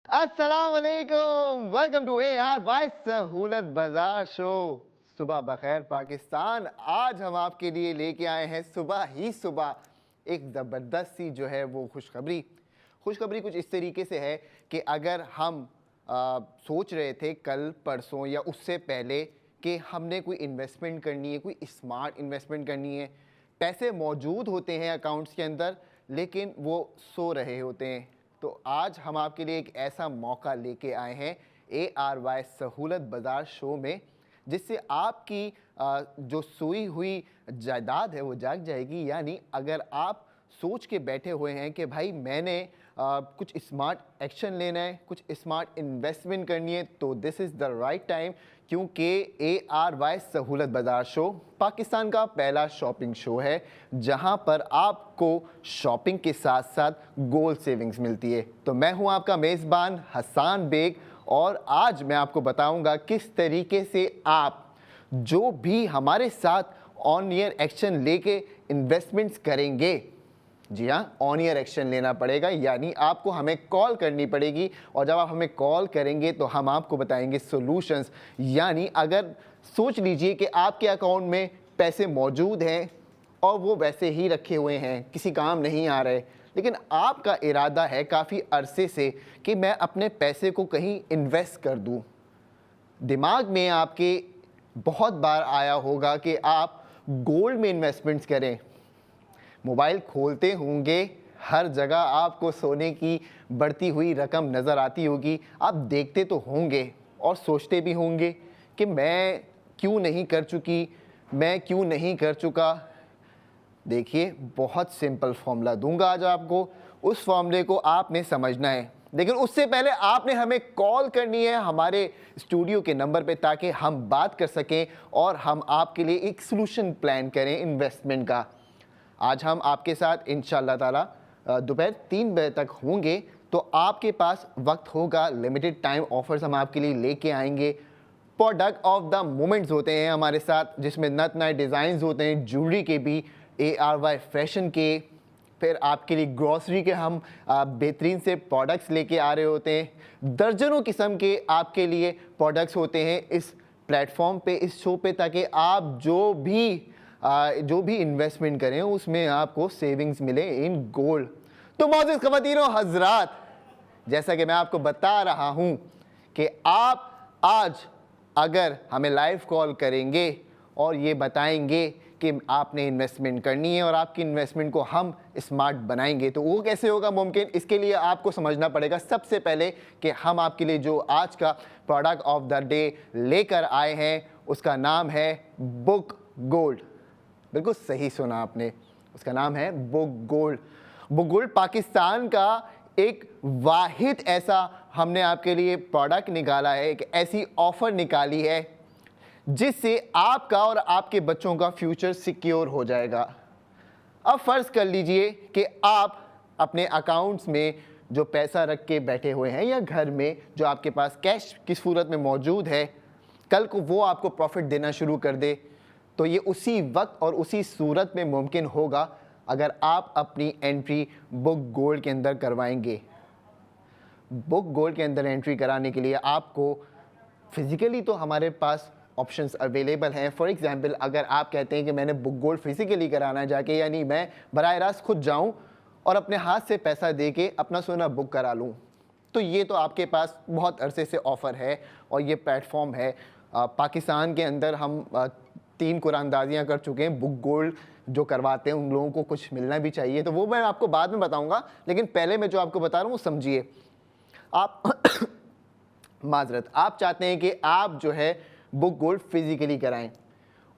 अस्सलाम वालेकुम, welcome to ARY सहूलत बाजार शो। सुबह बखैर पाकिस्तान। आज हम आपके लिए लेके आए हैं सुबह ही सुबह एक ज़बरदस्त सी जो है वो खुशखबरी। खुशखबरी कुछ इस तरीके से है कि अगर हम सोच रहे थे कल परसों या उससे पहले कि हमने कोई इन्वेस्टमेंट करनी है, कोई स्मार्ट इन्वेस्टमेंट करनी है, पैसे मौजूद होते हैं अकाउंट्स के अंदर लेकिन वो सो रहे होते हैं, तो आज हम आपके लिए एक ऐसा मौका लेके आए हैं ARY सहूलत बाज़ार शो में, जिससे आपकी जो सोई हुई जायदाद है वो जाग जाएगी। यानी अगर आप सोच के बैठे हुए हैं कि भाई मैंने कुछ स्मार्ट एक्शन लेना है, कुछ स्मार्ट इन्वेस्टमेंट करनी है, तो this is the right time, क्योंकि ARY सहूलत बाज़ार शो पाकिस्तान का पहला शॉपिंग शो है जहां पर आपको शॉपिंग के साथ साथ गोल्ड सेविंग्स मिलती है। तो मैं हूं आपका मेज़बान हसान बेग और आज मैं आपको बताऊंगा किस तरीके से आप जो भी हमारे साथ ऑन ईयर एक्शन लेके इन्वेस्टमेंट्स करेंगे, जी हाँ, ऑन ईयर एक्शन लेना पड़ेगा, यानी आपको हमें कॉल करनी पड़ेगी और जब आप हमें कॉल करेंगे तो हम आपको बताएंगे सॉल्यूशंस। यानी अगर सोच लीजिए कि आपके अकाउंट में पैसे मौजूद हैं और वो वैसे ही रखे हुए हैं, किसी काम नहीं आ रहे, लेकिन आपका इरादा है काफ़ी अरसे से कि मैं अपने पैसे को कहीं इन्वेस्ट कर दूँ। दिमाग में आपके बहुत बार आया होगा कि आप गोल्ड में इन्वेस्टमेंट्स करें। मोबाइल खोलते होंगे, हर जगह आपको सोने की बढ़ती हुई रकम नज़र आती होगी। आप देखते तो होंगे और सोचते भी होंगे कि मैं क्यों नहीं कर चुकी, मैं क्यों नहीं कर चुका। देखिए, बहुत सिंपल फॉर्मूला दूंगा आज आपको, उस फॉर्मूले को आपने समझना है, लेकिन उससे पहले आपने हमें कॉल करनी है हमारे स्टूडियो के नंबर पे, ताकि हम बात कर सकें और हम आपके लिए एक सॉल्यूशन प्लान करें इन्वेस्टमेंट का। आज हम आपके साथ इंशाल्लाह ताला दोपहर 3 बजे तक होंगे, तो आपके पास वक्त होगा, लिमिटेड टाइम ऑफर्स हम आपके लिए लेके आएंगे। प्रोडक्ट ऑफ द मोमेंट्स होते हैं हमारे साथ, जिसमें नत नए डिज़ाइंस होते हैं, ज्वेलरी के भी, ARY फैशन के, फिर आपके लिए ग्रॉसरी के हम बेहतरीन से प्रोडक्ट्स लेके आ रहे होते हैं। दर्जनों किस्म के आपके लिए प्रोडक्ट्स होते हैं इस प्लेटफॉर्म पे, इस शो पे, ताकि आप जो भी इन्वेस्टमेंट करें उसमें आपको सेविंग्स मिले इन गोल्ड। तो मौजूद ख़वातीनो हजरात, जैसा कि मैं आपको बता रहा हूं कि आप आज अगर हमें लाइव कॉल करेंगे और ये बताएंगे कि आपने इन्वेस्टमेंट करनी है और आपकी इन्वेस्टमेंट को हम स्मार्ट बनाएंगे, तो वो कैसे होगा मुमकिन। इसके लिए आपको समझना पड़ेगा सबसे पहले कि हम आपके लिए जो आज का प्रोडक्ट ऑफ द डे लेकर आए हैं उसका नाम है बुक गोल्ड। बिल्कुल सही सुना आपने, उसका नाम है book gold. Book gold Pakistan का एक वाहिद ऐसा हमने आपके लिए प्रोडक्ट निकाला है, एक ऐसी ऑफर निकाली है जिससे आपका और आपके बच्चों का फ्यूचर सिक्योर हो जाएगा। अब फ़र्ज़ कर लीजिए कि आप अपने अकाउंट्स में जो पैसा रख के बैठे हुए हैं या घर में जो आपके पास कैश की सूरत में मौजूद है, कल को वो आपको प्रॉफिट देना शुरू कर दे, तो ये उसी वक्त और उसी सूरत में मुमकिन होगा अगर आप अपनी एंट्री बुक गोल्ड के अंदर करवाएंगे। बुक गोल्ड के अंदर एंट्री कराने के लिए आपको फिज़िकली तो हमारे पास ऑप्शंस अवेलेबल हैं। फॉर एग्जांपल, अगर आप कहते हैं कि मैंने बुक गोल्ड फिज़िकली कराना है जाके, यानी मैं बराह रास्त खुद जाऊं और अपने हाथ से पैसा दे के अपना सोना बुक करा लूं, तो ये तो आपके पास बहुत अरसे से ऑफ़र है और ये प्लेटफॉर्म है। पाकिस्तान के अंदर हम 3 कुरानदाजियाँ कर चुके हैं। बुक गोल्ड जो करवाते हैं उन लोगों को कुछ मिलना भी चाहिए, तो वो मैं आपको बाद में बताऊंगा, लेकिन पहले मैं जो आपको बता रहा हूँ वो समझिए। आप माजरत, आप चाहते हैं कि आप जो है बुक गोल्ड फिज़िकली कराएं,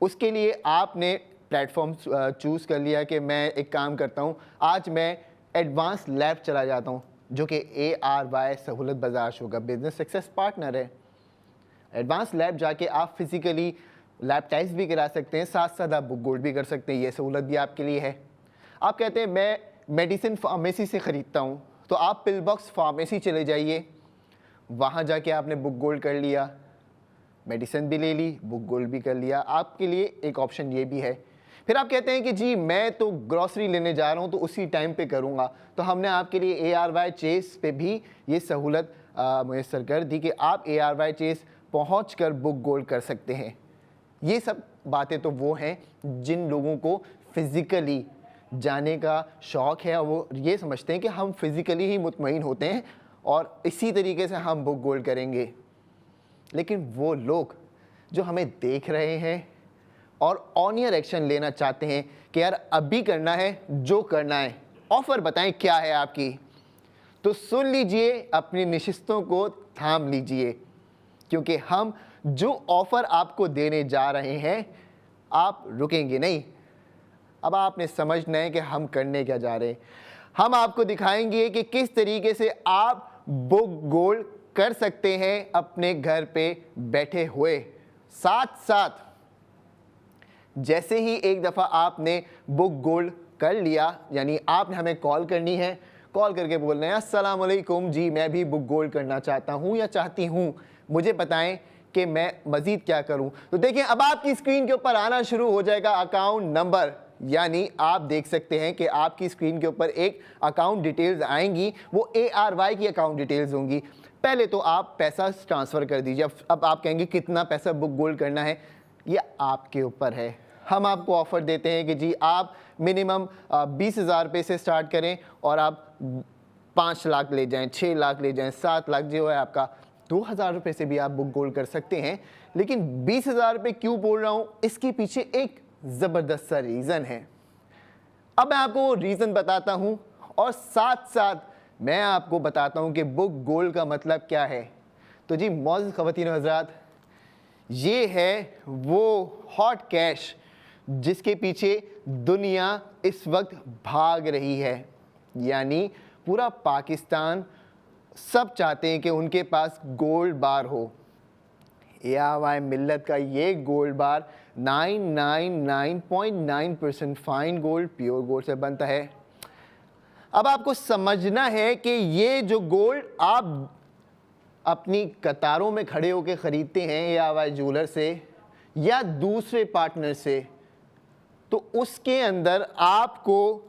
उसके लिए आपने प्लेटफॉर्म चूज़ कर लिया कि मैं एक काम करता हूँ, आज मैं एडवांस लैब चला जाता हूँ, जो कि ARY सहूलत बाज़ार शो का बिजनेस सक्सेस पार्टनर है। एडवांस लैब जाके आप फिज़िकली लैब टेस्ट भी करा सकते हैं, साथ साथ आप बुक गोल्ड भी कर सकते हैं, ये सहूलत भी आपके लिए है। आप कहते हैं मैं मेडिसिन फार्मेसी से ख़रीदता हूँ, तो आप पिल बॉक्स फार्मेसी चले जाइए, वहाँ जाके आपने बुक गोल्ड कर लिया, मेडिसिन भी ले ली, बुक गोल्ड भी कर लिया। आपके लिए एक ऑप्शन ये भी है। फिर आप कहते हैं कि जी मैं तो ग्रॉसरी लेने जा रहा हूँ तो उसी टाइम पे करूँगा, तो हमने आपके लिए ARY चेस पे भी ये सहूलत मुयस्सर कर दी कि आप ARY चेस पहुँच कर बुक गोल्ड कर सकते हैं। ये सब बातें तो वो हैं जिन लोगों को फिज़िकली जाने का शौक़ है और वो ये समझते हैं कि हम फिज़िकली ही मुतमईन होते हैं और इसी तरीके से हम बुक गोल्ड करेंगे। लेकिन वो लोग जो हमें देख रहे हैं और ऑन ईयर एक्शन लेना चाहते हैं कि यार अभी करना है जो करना है, ऑफ़र बताएं क्या है आपकी, तो सुन लीजिए, अपनी नशिस्तों को थाम लीजिए, क्योंकि हम जो ऑफ़र आपको देने जा रहे हैं आप रुकेंगे नहीं। अब आपने समझना है कि हम करने क्या जा रहे हैं। हम आपको दिखाएंगे कि किस तरीके से आप बुक गोल्ड कर सकते हैं अपने घर पे बैठे हुए। साथ साथ जैसे ही एक दफ़ा आपने बुक गोल्ड कर लिया, यानी आपने हमें कॉल करनी है, कॉल करके बोलना है अस्सलाम वालेकुम जी, मैं भी बुक गोल्ड करना चाहता हूँ या चाहती हूँ, मुझे बताएं कि मैं मज़ीद क्या करूँ। तो देखिए अब आपकी स्क्रीन के ऊपर आना शुरू हो जाएगा अकाउंट नंबर, यानी आप देख सकते हैं कि आपकी स्क्रीन के ऊपर एक अकाउंट डिटेल्स आएंगी, वो ARY की अकाउंट डिटेल्स होंगी। पहले तो आप पैसा ट्रांसफ़र कर दीजिए। अब आप कहेंगे कितना पैसा बुक गोल्ड करना है, ये आपके ऊपर है। हम आपको ऑफ़र देते हैं कि जी आप मिनिमम 20,000 रुपये से स्टार्ट करें और आप 5 लाख ले जाएं, 6 लाख ले जाएं, 7 लाख जो है आपका 2,000 रुपये से भी आप बुक गोल्ड कर सकते हैं। लेकिन 20,000 रुपये क्यों बोल रहा हूँ, इसके पीछे एक ज़बरदस्त सा रीज़न है। अब मैं आपको वो रीज़न बताता हूँ और साथ साथ मैं आपको बताता हूँ कि बुक गोल्ड का मतलब क्या है। तो जी मौजूद ख़वातीन व हज़रात, ये है वो हॉट कैश जिसके पीछे दुनिया इस वक्त भाग रही है। यानी पूरा पाकिस्तान सब चाहते हैं कि उनके पास गोल्ड बार हो। ARY मिल्लत का ये गोल्ड बार 999.9% फाइन गोल्ड प्योर गोल्ड से बनता है। अब आपको समझना है कि ये जो गोल्ड आप अपनी कतारों में खड़े होकर ख़रीदते हैं ARY ज्वेलर से या दूसरे पार्टनर से, तो उसके अंदर आपको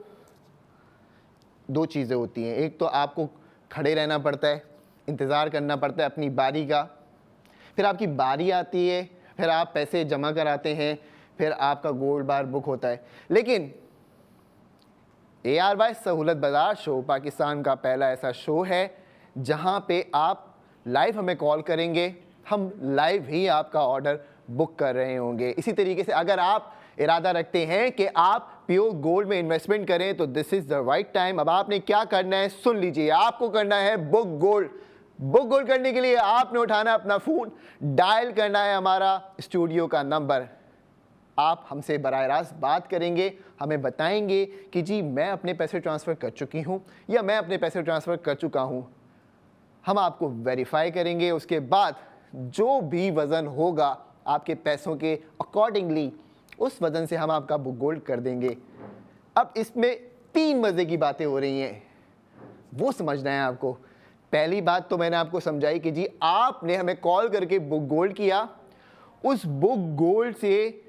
दो चीज़ें होती हैं। एक तो आपको खड़े रहना पड़ता है, इंतज़ार करना पड़ता है अपनी बारी का, फिर आपकी बारी आती है, फिर आप पैसे जमा कराते हैं, फिर आपका गोल्ड बार बुक होता है। लेकिन ARY सहूलत बाज़ार शो पाकिस्तान का पहला ऐसा शो है जहां पे आप लाइव हमें कॉल करेंगे, हम लाइव ही आपका ऑर्डर बुक कर रहे होंगे। इसी तरीके से अगर आप इरादा रखते हैं कि आप प्योर गोल्ड में इन्वेस्टमेंट करें तो this is the right time. अब आपने क्या करना है सुन लीजिए, आपको करना है बुक गोल्ड। बुक गोल्ड करने के लिए आपने उठाना अपना फ़ोन, डायल करना है हमारा स्टूडियो का नंबर। आप हमसे बराह रास्त बात करेंगे, हमें बताएंगे कि जी मैं अपने पैसे ट्रांसफ़र कर चुकी हूँ या मैं अपने पैसे ट्रांसफ़र कर चुका हूँ। हम आपको वेरीफाई करेंगे, उसके बाद जो भी वज़न होगा आपके पैसों के अकॉर्डिंगली उस वज़न से हम आपका बुक गोल्ड कर देंगे। अब इसमें 3 मज़े की बातें हो रही हैं, वो समझना है आपको। पहली बात तो मैंने आपको समझाई कि जी आपने हमें कॉल करके बुक गोल्ड किया, उस बुक गोल्ड से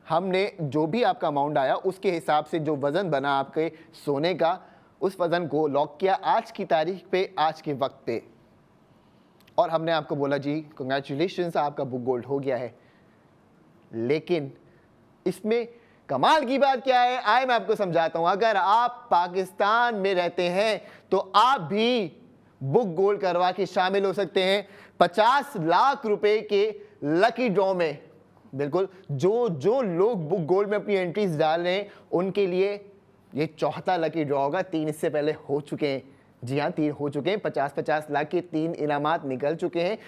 हमने जो भी आपका अमाउंट आया उसके हिसाब से जो वज़न बना आपके सोने का, उस वज़न को लॉक किया आज की तारीख पे, आज के वक्त पे, और हमने आपको बोला जी कंग्रेचुलेशंस आपका बुक गोल्ड हो गया है। लेकिन इसमें कमाल की बात क्या है, आए मैं आपको समझाता हूं। अगर आप पाकिस्तान में रहते हैं तो आप भी बुक गोल्ड करवा के शामिल हो सकते हैं 50 लाख रुपए के लकी ड्रॉ में। बिल्कुल, जो लोग बुक गोल्ड में अपनी एंट्रीज डाल रहे हैं उनके लिए ये चौथा लकी ड्रॉ होगा। 3 इससे पहले हो चुके हैं, जी हाँ 3 हो चुके हैं। 50-50 लाख के 3 इनामात निकल चुके हैं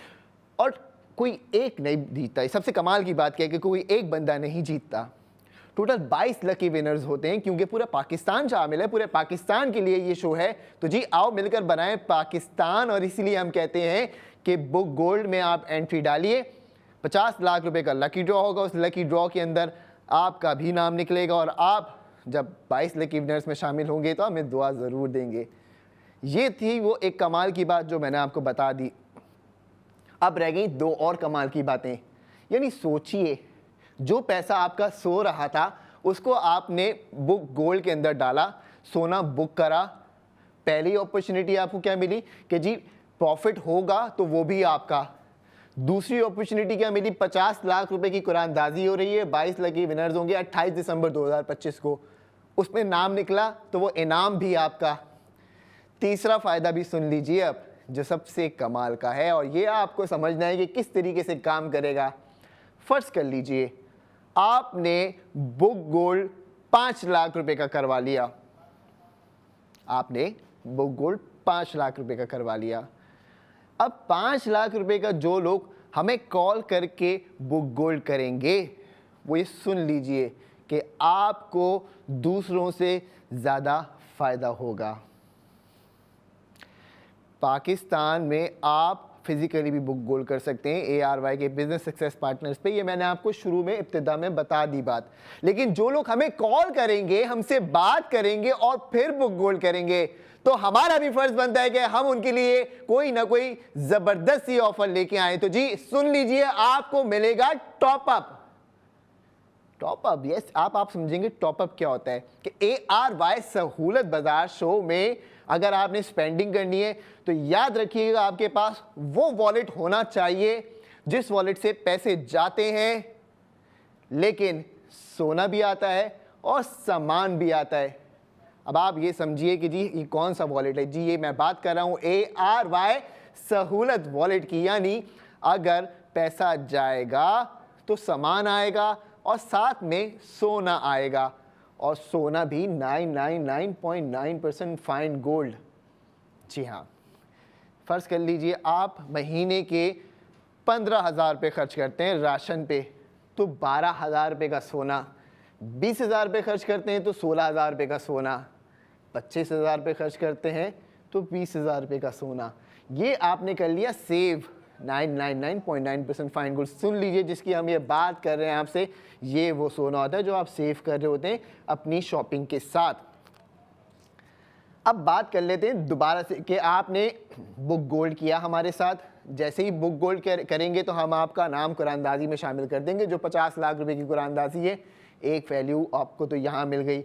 और कोई एक नहीं जीतता। सबसे कमाल की बात क्या है कि कोई एक बंदा नहीं जीतता, टोटल 22 लकी विनर्स होते हैं, क्योंकि पूरा पाकिस्तान शामिल है, पूरे पाकिस्तान के लिए ये शो है। तो जी आओ मिलकर बनाएं पाकिस्तान, और इसीलिए हम कहते हैं कि बुक गोल्ड में आप एंट्री डालिए, 50 लाख रुपए का लकी ड्रॉ होगा। उस लकी ड्रॉ के अंदर आपका भी नाम निकलेगा और आप जब 22 लकी विनर्स में शामिल होंगे तो हमें दुआ ज़रूर देंगे। ये थी वो एक कमाल की बात जो मैंने आपको बता दी। अब रह गई 2 और कमाल की बातें। यानी सोचिए, जो पैसा आपका सो रहा था उसको आपने बुक गोल्ड के अंदर डाला, सोना बुक करा। पहली अपॉर्चुनिटी आपको क्या मिली कि जी प्रॉफिट होगा तो वो भी आपका। दूसरी अपॉर्चुनिटी क्या मिली, 50 लाख रुपए की कुरानदाजी हो रही है, 22 लकी विनर्स होंगे 28 दिसंबर 2025 को, उसमें नाम निकला तो वो इनाम भी आपका। तीसरा फायदा भी सुन लीजिए अब, जो सबसे कमाल का है, और ये आपको समझना है कि किस तरीके से काम करेगा। फर्ज कर लीजिए आपने बुक गोल्ड 5 लाख रुपए का करवा लिया, आपने बुक गोल्ड 5 लाख रुपए का करवा लिया। अब 5 लाख रुपए का जो लोग हमें कॉल करके बुक गोल्ड करेंगे, वो ये सुन लीजिए कि आपको दूसरों से ज़्यादा फायदा होगा। पाकिस्तान में आप फिजिकली भी बुक गोल्ड कर सकते हैं ARY के बिजनेस सक्सेस पार्टनर्स पे, ये मैंने आपको शुरू में इब्तिदा में बता दी बात। लेकिन जो लोग हमें कॉल करेंगे, हमसे बात करेंगे और फिर बुक गोल्ड करेंगे, तो हमारा भी फर्ज बनता है कि हम उनके लिए कोई ना कोई जबरदस्त सी ऑफर लेके आए। तो जी सुन लीजिए, आपको मिलेगा टॉपअप। टॉपअप, यस, आप समझेंगे टॉपअप क्या होता है कि ARY सहूलत बाजार शो में अगर आपने स्पेंडिंग करनी है तो याद रखिएगा आपके पास वो वॉलेट होना चाहिए जिस वॉलेट से पैसे जाते हैं लेकिन सोना भी आता है और सामान भी आता है। अब आप ये समझिए कि जी ये कौन सा वॉलेट है। जी ये मैं बात कर रहा हूँ ARY सहूलत वॉलेट की, यानी अगर पैसा जाएगा तो सामान आएगा और साथ में सोना आएगा, और सोना भी 999.9% फाइन गोल्ड। जी हाँ, फ़र्ज़ कर लीजिए आप महीने के 15,000 रुपये खर्च करते हैं राशन पे, तो 12,000 रुपये का सोना, 20,000 रुपये खर्च करते हैं तो 16,000 रुपये का सोना, 25,000 रुपये खर्च करते हैं तो 20,000 रुपये का सोना। ये आपने कर लिया सेव 999.9% फाइन गोल्ड। सुन लीजिए, जिसकी हम ये बात कर रहे हैं आपसे, ये वो सोना होता है जो आप सेव कर रहे होते हैं अपनी शॉपिंग के साथ। अब बात कर लेते हैं दोबारा से कि आपने बुक गोल्ड किया हमारे साथ। जैसे ही बुक गोल्ड करेंगे तो हम आपका नाम कुरानदाजी में शामिल कर देंगे, जो 50 लाख रुपए की कुरानदाजी है। एक वैल्यू आपको तो यहाँ मिल गई,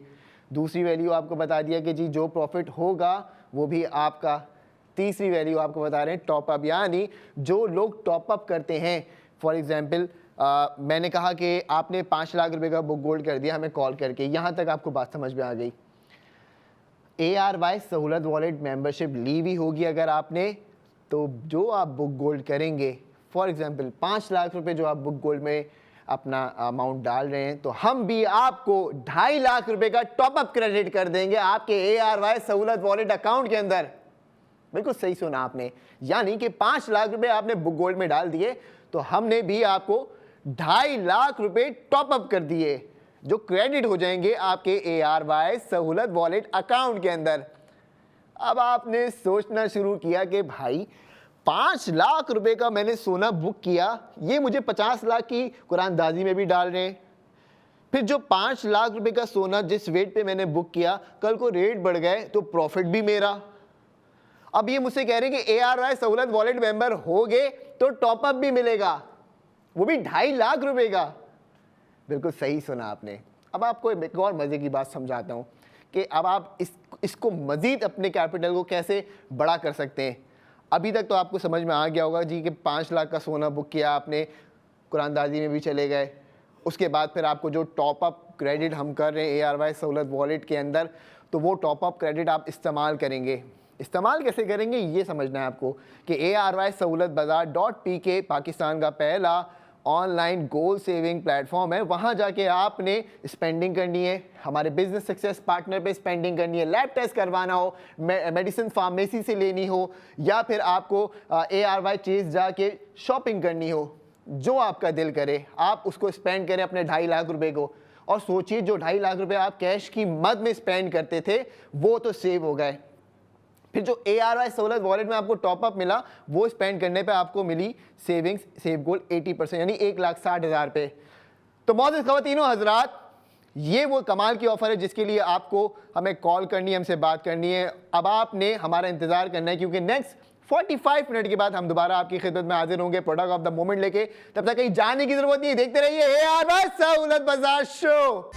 दूसरी वैल्यू आपको बता दिया कि जी जो प्रॉफिट होगा वो भी आपका। तीसरी वैल्यू आपको बता रहे हैं टॉपअप, यानी जो लोग टॉपअप करते हैं। फॉर एग्जांपल मैंने कहा कि आपने 5 लाख रुपए का बुक गोल्ड कर दिया हमें कॉल करके, यहाँ तक आपको बात समझ में आ गई। ARY सहूलत वॉलेट मेंबरशिप ली भी होगी अगर आपने, तो जो आप बुक गोल्ड करेंगे, फॉर एग्जांपल 5 लाख रुपए जो आप बुक गोल्ड में अपना अमाउंट डाल रहे हैं, तो हम भी आपको 2.5 लाख रुपए का टॉपअप क्रेडिट कर देंगे आपके ARY सहूलत वॉलेट अकाउंट के अंदर। बिल्कुल सही सुना आपने, यानी कि 5 लाख रुपए आपने बुक गोल्ड में डाल दिए तो हमने भी आपको 2.5 लाख रुपए टॉपअप कर दिए जो क्रेडिट हो जाएंगे आपके ARY सहूलत वॉलेट अकाउंट के अंदर। अब आपने सोचना शुरू किया कि भाई 5 लाख रुपए का मैंने सोना बुक किया, ये मुझे 50 लाख की कुरानदाजी में भी डाल रहे हैं, फिर जो 5 लाख रुपए का सोना जिस रेट पे मैंने बुक किया, कल को रेट बढ़ गए तो प्रॉफिट भी मेरा। अब ये मुझसे कह रहे हैं कि ARY सहूलत वॉलेट मेंबर हो गए तो टॉपअप भी मिलेगा, वो भी 2.5 लाख रुपए का। बिल्कुल सही सुना आपने। अब आपको एक और मजे की बात समझाता हूँ कि अब आप इसको मजीद अपने कैपिटल को कैसे बड़ा कर सकते हैं। अभी तक तो आपको समझ में आ गया होगा जी कि 5 लाख का सोना बुक किया आपने, कुरानदाजी में भी चले गए, उसके बाद फिर आपको जो टॉपअप क्रेडिट हम कर रहे हैं ARY सहूलत वॉलेट के अंदर, तो वो टॉपअप क्रेडिट आप इस्तेमाल करेंगे। इस्तेमाल कैसे करेंगे ये समझना है आपको कि ARY सहूलत बाजार .pk पाकिस्तान का पहला ऑनलाइन गोल सेविंग प्लेटफॉर्म है। वहाँ जाके आपने स्पेंडिंग करनी है, हमारे बिजनेस सक्सेस पार्टनर पे स्पेंडिंग करनी है, लैब टेस्ट करवाना हो, मेडिसिन फार्मेसी से लेनी हो, या फिर आपको ARY चेज जाके शॉपिंग करनी हो, जो आपका दिल करे आप उसको स्पेंड करें अपने 2.5 लाख रुपए को। और सोचिए जो 2.5 लाख रुपए आप कैश की मद में स्पेंड करते थे वो तो सेव हो गए, फिर जो ARY सहूलत वॉलेट में आपको टॉपअप मिला वो स्पेंड करने पे आपको मिली सेविंग्स, सेव गोल 80%, यानी 1,60,000 रुपये। तो मौजूद ख़वातीनो हजरात, ये वो कमाल की ऑफ़र है जिसके लिए आपको हमें कॉल करनी है, हमसे बात करनी है। अब आपने हमारा इंतज़ार करना है क्योंकि नेक्स्ट 45 मिनट के बाद हम दोबारा आपकी खिदमत में हाजिर होंगे प्रोडक्ट ऑफ द मोमेंट लेके। तब तक कहीं जाने की ज़रूरत नहीं, देखते रहिए ARY सहूलत बाजार शो।